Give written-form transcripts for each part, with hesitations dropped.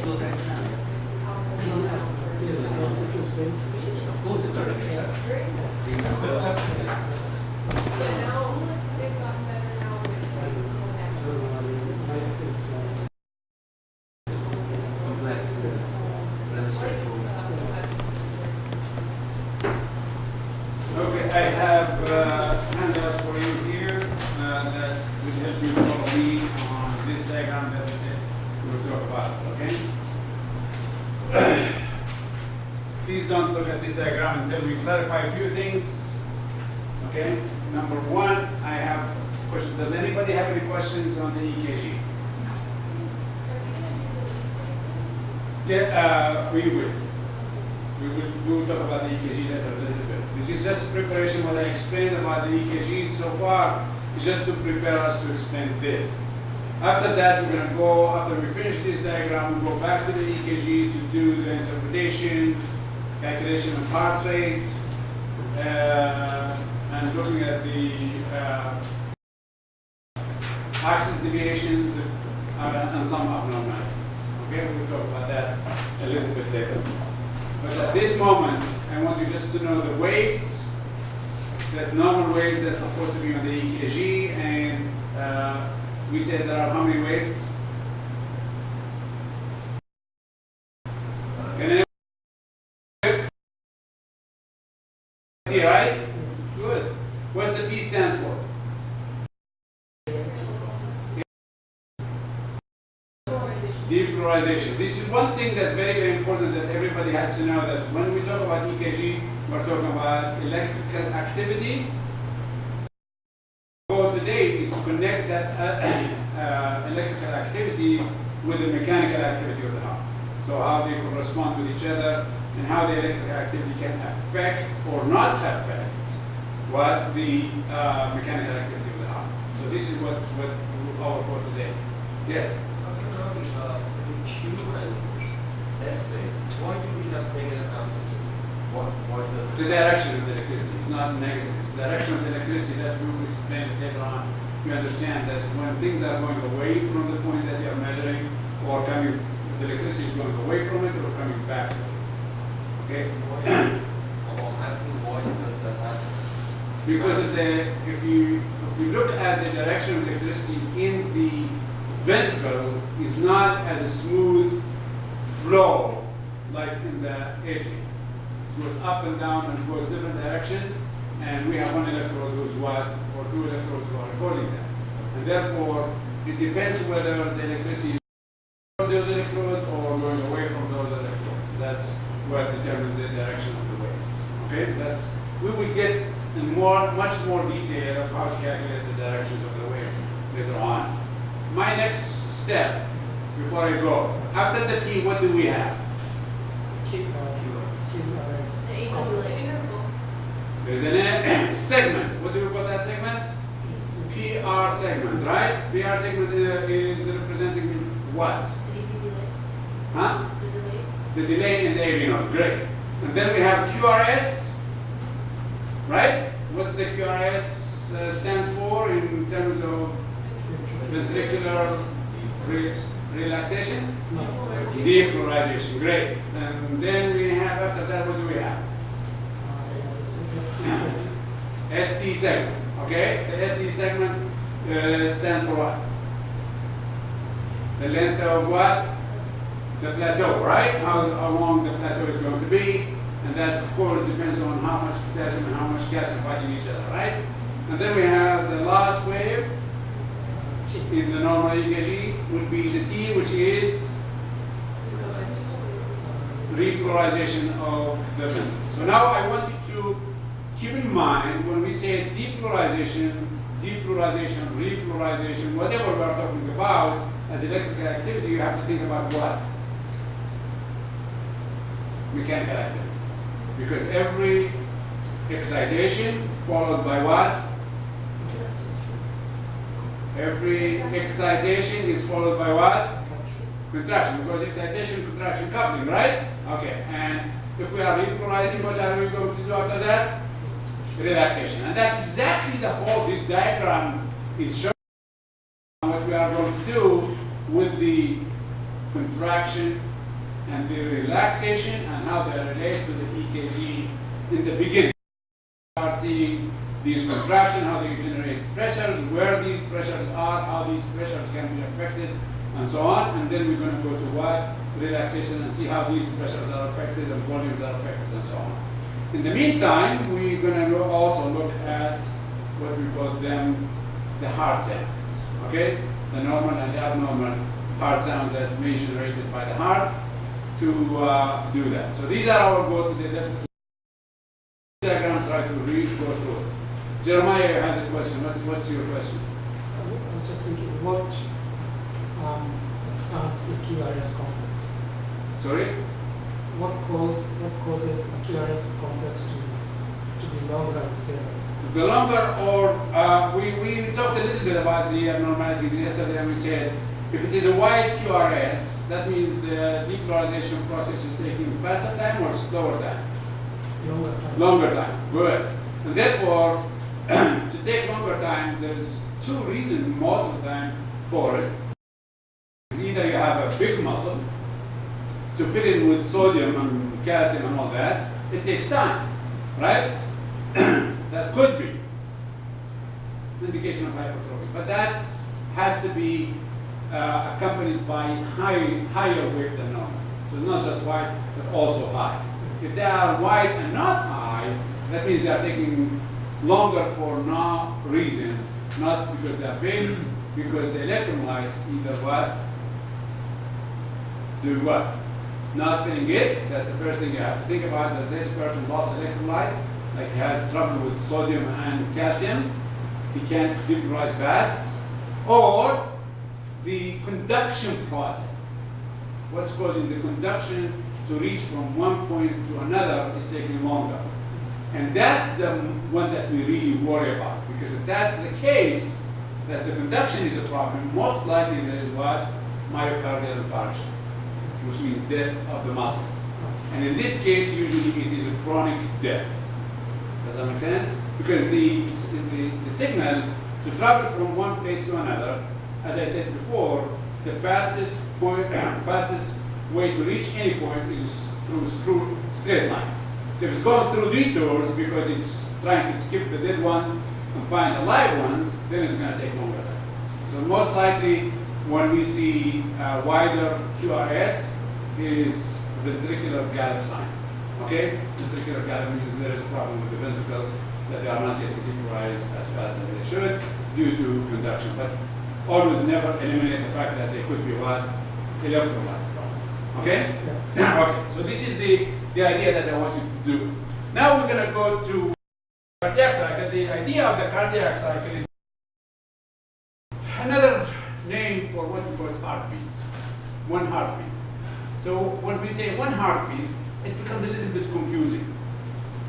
Of course it doesn't. Okay, I have handouts for you here that will help you follow me on this diagram that we said we'll talk about, okay? Please don't look at this diagram until we clarify a few things, okay? Number one, I have a question. Does anybody have any questions on the EKG? Yeah, we will. We will talk about the EKG later a little bit. This is just preparation. What I explained about the EKG so far is just to prepare us to explain this. After that, we're going to go, after we finish this diagram, we'll go back to the EKG to do the interpretation, calculation of heart rate, and looking at the axis deviations and some abnormalities. Okay, we'll talk about that a little bit later. But at this moment, I want you just to know the weights, the normal weights that's supposed to be on the EKG, and we said there are how many weights? Can anyone see, right? Good. What's the P stands for? Depolarization. This is one thing that's very, very important that everybody has to know, that when we talk about EKG, we're talking about electrical activity. The goal today is to connect that electrical activity with the mechanical activity of the heart. So how they correspond with each other and how the electrical activity can affect or not affect what the mechanical activity of the heart. So this is what our goal today. Yes? Q and S wave, why do we have negative amplitude? Why does it? The direction of the electricity is not negative. It's the direction of the electricity. That's we will explain it later on. You understand that when things are going away from the point that you are measuring, or coming, the electricity is going away from it or coming back. Okay? I'm asking why does that happen? Because if you look at the direction of electricity in the ventricle, is not as a smooth flow like in the atrium. It goes up and down and goes different directions, and we have one electrode who's what, or two electrodes who are recording that. And therefore, it depends whether the electricity is from those electrodes or going away from those electrodes. That's what determines the direction of the waves. Okay, we will get in much more detail of how to calculate the directions of the waves later on. My next step, before I go, after the P, what do we have? There's a segment. What do we call that segment? PR segment, right? PR segment is representing what? Huh? The delay in the AV node. Great. And then we have QRS, right? What's the QRS stands for in terms of ventricular relaxation? Depolarization. Great. And then we have, after that, what do we have? ST segment. Okay? The ST segment stands for what? The length of what? The plateau, right? How long the plateau is going to be. And that, of course, depends on how much potassium and how much gas are fighting each other, right? And then we have the last wave in the normal EKG would be the T, which is repolarization of the ventricle. So now I want you to keep in mind when we say depolarization, repolarization, whatever we are talking about as electrical activity, you have to think about what? Mechanical activity. Because every excitation followed by what? Every excitation is followed by what? Contraction. Because excitation, contraction, coupling, right? Okay. And if we are repolarizing, what are we going to do after that? Relaxation. And that's exactly the whole, this diagram is showing what we are going to do with the contraction and the relaxation and how they relate to the EKG in the beginning. Start seeing these contractions, how they generate pressures, where these pressures are, how these pressures can be affected, and so on. And then we're going to go to what? Relaxation, and see how these pressures are affected and volumes are affected, and so on. In the meantime, we're going to also look at what we call them the heart sounds, okay? The normal and the abnormal heart sound that may be generated by the heart to do that. So these are our goals today. Let's diagram, try to go through it. Jeremiah, you had a question. What's your question? I was just thinking, what expands the QRS complex? Sorry? What causes a QRS complex to be longer instead of? The longer, or we talked a little bit about the abnormalities yesterday, and we said if it is a wide QRS, that means the depolarization process is taking faster time or slower time? Longer time. Longer time. Good. And therefore, to take longer time, there's two reasons most of the time for it. It's either you have a big muscle to fill in with sodium and calcium and all that. It takes time, right? That could be indication of hypertrophy, but that has to be accompanied by higher weight than normal. So it's not just wide, but also high. If they are wide and not high, that means they are taking longer for no reason, not because they are big, because the electrolytes either what? Do what? Not filling it. That's the first thing you have to think about. Does this person lost electrolytes? Like he has trouble with sodium and calcium, he can't depolarize fast, or the conduction process. What's causing the conduction to reach from one point to another is taking longer. And that's the one that we really worry about, because if that's the case, that the conduction is a problem, most likely there is what? Myocardial infarction, which means death of the muscles. And in this case, usually it is a chronic death. Does that make sense? Because the signal to travel from one place to another, as I said before, the fastest way to reach any point is through straight line. So if it's going through detours because it's trying to skip the dead ones and find the live ones, then it's going to take longer time. So most likely when we see wider QRS is ventricular gallop sign. Okay? Ventricular gallop means there is a problem with the ventricles, that they are not getting depolarized as fast as they should due to conduction. But always never eliminate the fact that they could be what? Electrolyte problem. Okay? Yeah. Okay. So this is the idea that I want you to do. Now we're going to go to cardiac cycle. The idea of the cardiac cycle is another name for what we call heartbeat. One heartbeat. So when we say one heartbeat, it becomes a little bit confusing.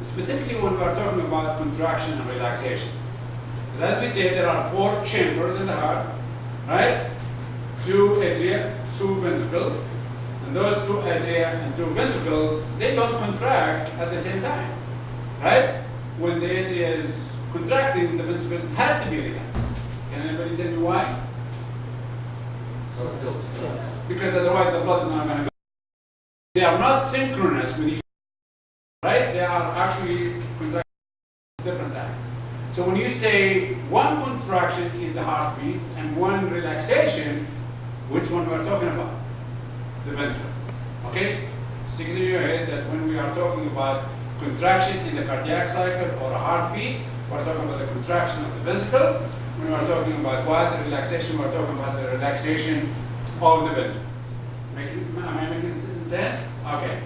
Specifically when we are talking about contraction and relaxation. Because as we said, there are 4 chambers in the heart, right? 2 atria, 2 ventricles. And those 2 atria and 2 ventricles, they don't contract at the same time, right? When the atria is contracting, the ventricle has to be relaxed. Can anybody tell me why? Yes. Because otherwise the blood is not going to go. They are not synchronous with each other, right? They are actually contracting at different times. So when you say one contraction in the heartbeat and one relaxation, which one we are talking about? The ventricles. Okay? Stick it in your head that when we are talking about contraction in the cardiac cycle or a heartbeat, we're talking about the contraction of the ventricles. When we are talking about what? The relaxation, we're talking about the relaxation of the ventricles. Am I making sense? Okay.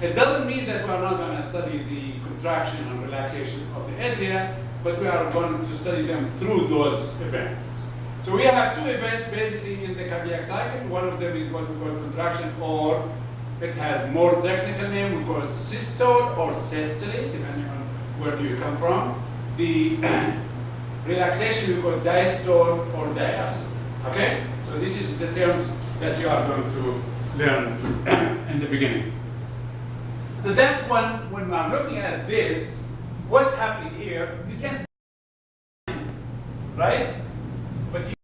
It doesn't mean that we are not going to study the contraction and relaxation of the atria, but we are going to study them through those events. So we have 2 events basically in the cardiac cycle. One of them is what we call contraction, or it has more technical name. We call it systole or systole, depending on where do you come from. The relaxation we call diastole or diastole. Okay? So this is the terms that you are going to learn in the beginning. And that's when we are looking at this, what's happening here, you can see, right? But you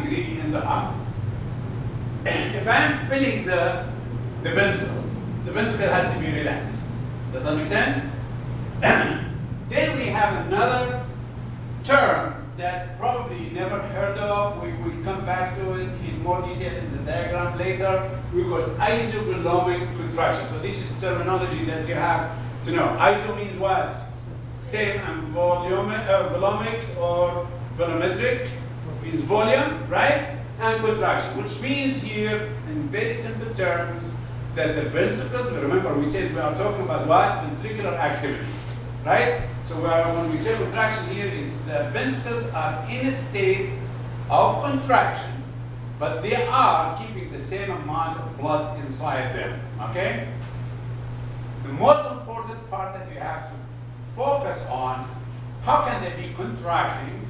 really in the heart. if I'm filling the ventricles, the ventricle has to be relaxed. Does that make sense? Then we have another term that probably you never heard of. We will come back to it in more detail in the diagram later. We call it isovolumic contraction. So this is terminology that you have to know. Iso means what? Same, and volumic or volumetric means volume, right? And contraction, which means here in very simple terms that the ventricles, remember we said we are talking about what? Ventricular activity, right? So when we say contraction here, it's the ventricles are in a state of contraction, but they are keeping the same amount of blood inside them, okay? The most important part that you have to focus on, how can they be contracting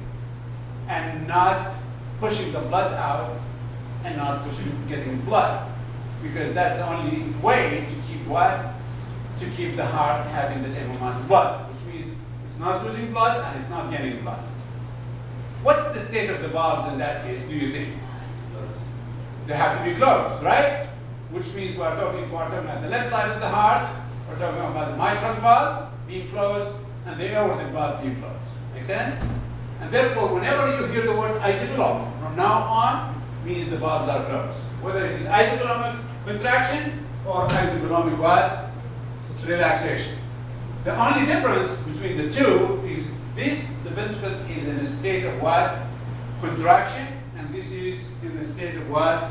and not pushing the blood out and not getting blood? Because that's the only way to keep what? To keep the heart having the same amount of blood, which means it's not losing blood and it's not getting blood. What's the state of the valves in that case, do you think? They have to be closed, right? Which means we're talking about the left side of the heart, we're talking about the mitral valve being closed and the aortic valve being closed. Make sense? And therefore, whenever you hear the word isovolumic, from now on, means the valves are closed. Whether it is isovolumic contraction or isovolumic what? Relaxation. The only difference between the two is this, the ventricles is in a state of what? Contraction, and this is in a state of what?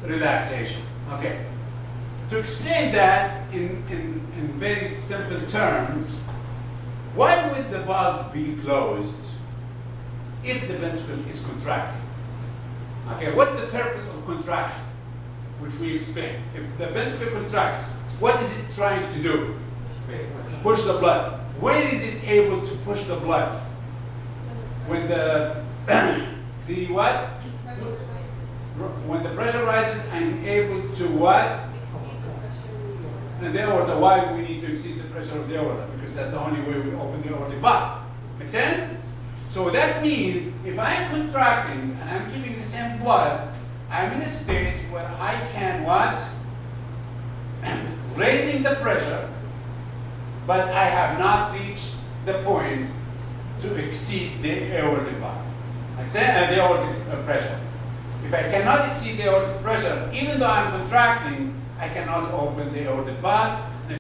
Relaxation. Okay. To explain that in very simple terms, why would the valve be closed if the ventricle is contracting? Okay, what's the purpose of contraction? Which we explain. If the ventricle contracts, what is it trying to do? Push the blood. When is it able to push the blood? When the the what? When the pressure rises and able to what? And the aorta. Why we need to exceed the pressure of the aorta? Because that's the only way we open the aortic valve. Make sense? So that means if I'm contracting and I'm keeping the same blood, I'm in a state where I can what? Raising the pressure, but I have not reached the point to exceed the aortic valve. The aortic pressure. If I cannot exceed the aortic pressure, even though I'm contracting, I cannot open the aortic valve. And if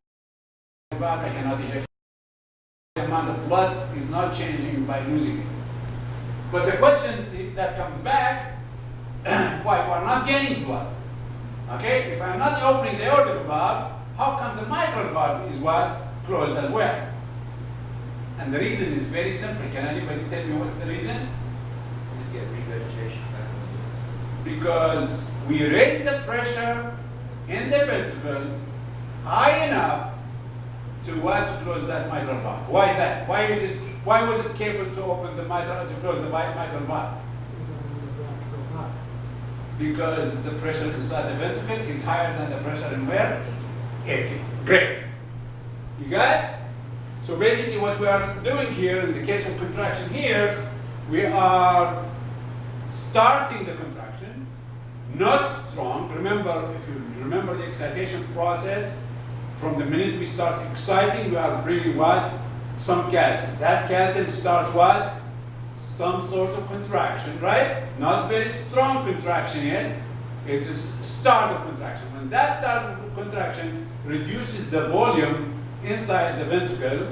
the valve, I cannot eject. The amount of blood is not changing by losing it. But the question that comes back, why we're not gaining blood? Okay, if I'm not opening the aortic valve, how come the mitral valve is what? Closed as well? And the reason is very simple. Can anybody tell me what's the reason? You get regurgitation back. Because we raise the pressure in the ventricle high enough to what? To close that mitral valve. Why is that? Why was it capable to open the mitral, to close the mitral valve? Because the pressure inside the ventricle is higher than the pressure in where? Atrium. Great. You got it? So basically what we are doing here, in the case of contraction here, we are starting the contraction, not strong. Remember, if you remember the excitation process, from the minute we start exciting, we are bringing what? Some calcium. That calcium starts what? Some sort of contraction, right? Not very strong contraction yet. It's a start of contraction. When that start of contraction reduces the volume inside the ventricle,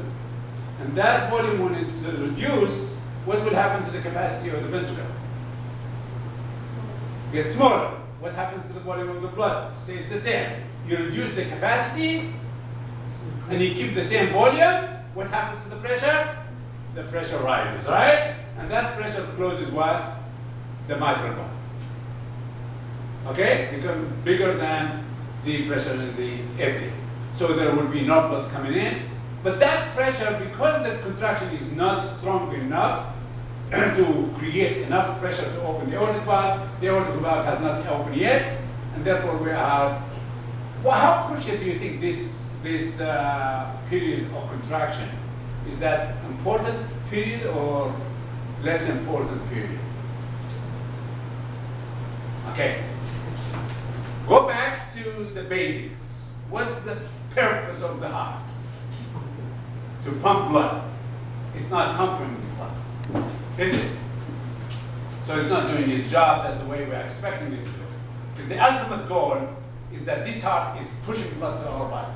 and that volume, when it's reduced, what will happen to the capacity of the ventricle? Gets smaller. What happens to the volume of the blood? It stays the same. You reduce the capacity, and you keep the same volume. What happens to the pressure? The pressure rises, right? And that pressure closes what? The mitral valve. Okay? Become bigger than the pressure in the atrium. So there will be no blood coming in. But that pressure, because the contraction is not strong enough to create enough pressure to open the aortic valve has not opened yet, and therefore we are. Well, how crucial do you think this period of contraction is? That important period or less important period? Okay. to the basics. What's the purpose of the heart? To pump blood. It's not pumping the blood, is it? So it's not doing its job that the way we're expecting it to do. Because the ultimate goal is that this heart is pushing blood to our body,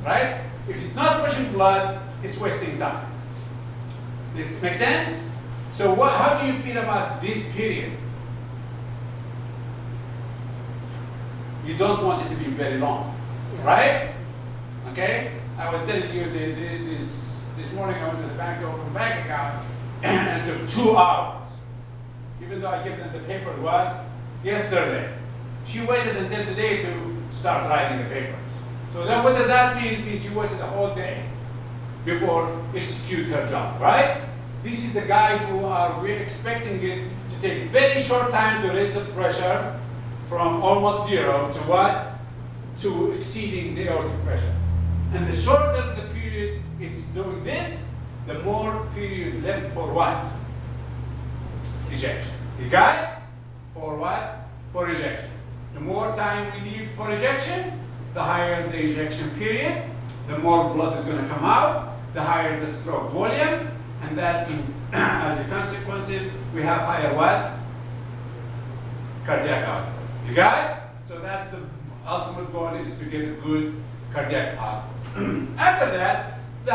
right? If it's not pushing blood, it's wasting time. Does it make sense? So how do you feel about this period? You don't want it to be very long, right? Okay? I was telling you this morning I went to the bank to open a bank account and it took 2 hours. Even though I gave them the paper, what? Yesterday. She waited until today to start writing the papers. So then what does that mean? It means she wasted a whole day before execute her job, right? This is the guy who we're expecting it to take very short time to raise the pressure from almost zero to what? To exceeding the aortic pressure. And the shorter the period it's doing this, the more period left for what? Ejection. You got it? For what? For ejection. The more time we leave for ejection, the higher the ejection period, the more blood is going to come out, the higher the stroke volume, and that as a consequences, we have higher what? Cardiac output. You got it? So that's the ultimate goal, is to get a good cardiac output. After that, the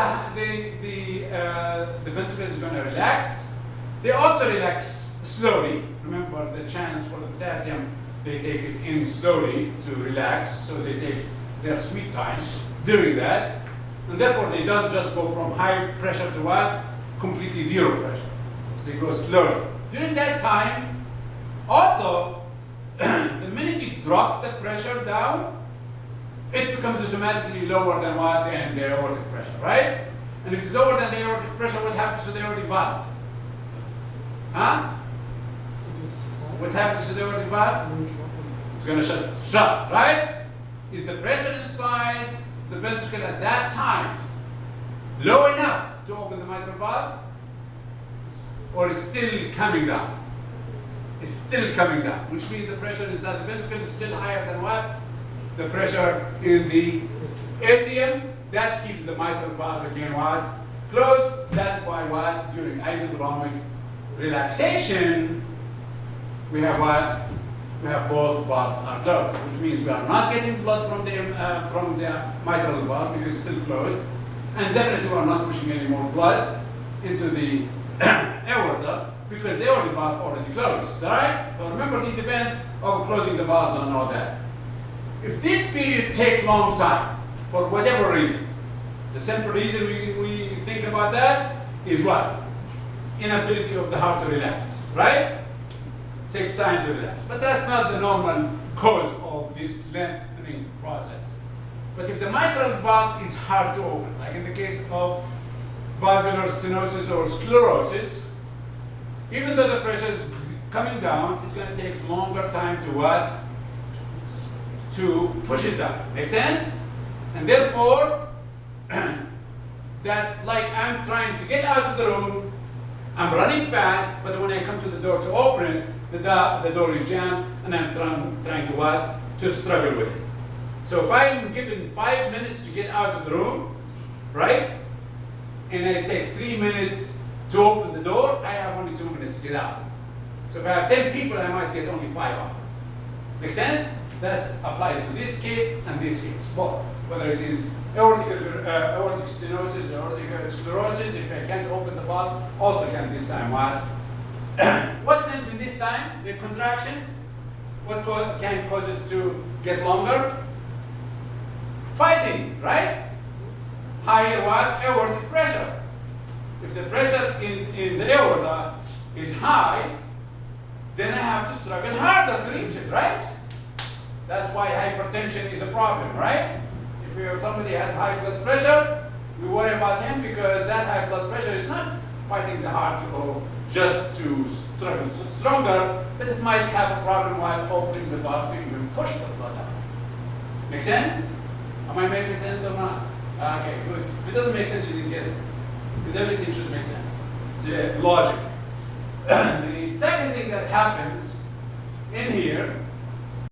ventricle is going to relax. They also relax slowly. Remember the channels for the potassium, they take it in slowly to relax, so they take their sweet time doing that. And therefore they don't just go from high pressure to what? Completely zero pressure. They go slowly. During that time, also, the minute you drop the pressure down, it becomes automatically lower than what? Than the aortic pressure, right? And if it's lower than the aortic pressure, what happens to the aortic valve? Huh? What happens to the aortic valve? It's going to shut, right? Is the pressure inside the ventricle at that time low enough to open the mitral valve? Or is still coming down? It's still coming down, which means the pressure inside the ventricle is still higher than what? The pressure in the atrium. That keeps the mitral valve again what? Closed. That's why what? During isotonic relaxation, we have what? We have both valves are closed, which means we are not getting blood from the mitral valve because it's still closed, and definitely we are not pushing any more blood into the aorta because the aortic valve already closed. Is that right? So remember these events of closing the valves and all that. If this period takes long time, for whatever reason, the simple reason we think about that is what? Inability of the heart to relax, right? Takes time to relax. But that's not the normal cause of this lengthening process. But if the mitral valve is hard to open, like in the case of valvular stenosis or sclerosis, even though the pressure is coming down, it's going to take longer time to what? To push it down. Make sense? And therefore, that's like I'm trying to get out of the room, I'm running fast, but when I come to the door to open it, the door is jammed, and I'm trying to what? To struggle with it. So if I'm given 5 minutes to get out of the room, right? And I take 3 minutes to open the door, I have only 2 minutes to get out. So if I have 10 people, I might get only 5 out. Make sense? That applies to this case and this case, both. Whether it is aortic stenosis, aortic sclerosis, if I can't open the valve, also can this time what? What length in this time? The contraction? What can cause it to get longer? Fighting, right? Higher what? Aortic pressure. If the pressure in the aorta is high, then I have to struggle harder to reach it, right? That's why hypertension is a problem, right? If you have somebody has high blood pressure, we worry about him because that high blood pressure is not fighting the heart to go just to struggle stronger, but it might have a problem while opening the valve to even push the blood out. Make sense? Am I making sense or not? Okay, good. If it doesn't make sense, you didn't get it. Because everything should make sense. It's logic. The second thing that happens in here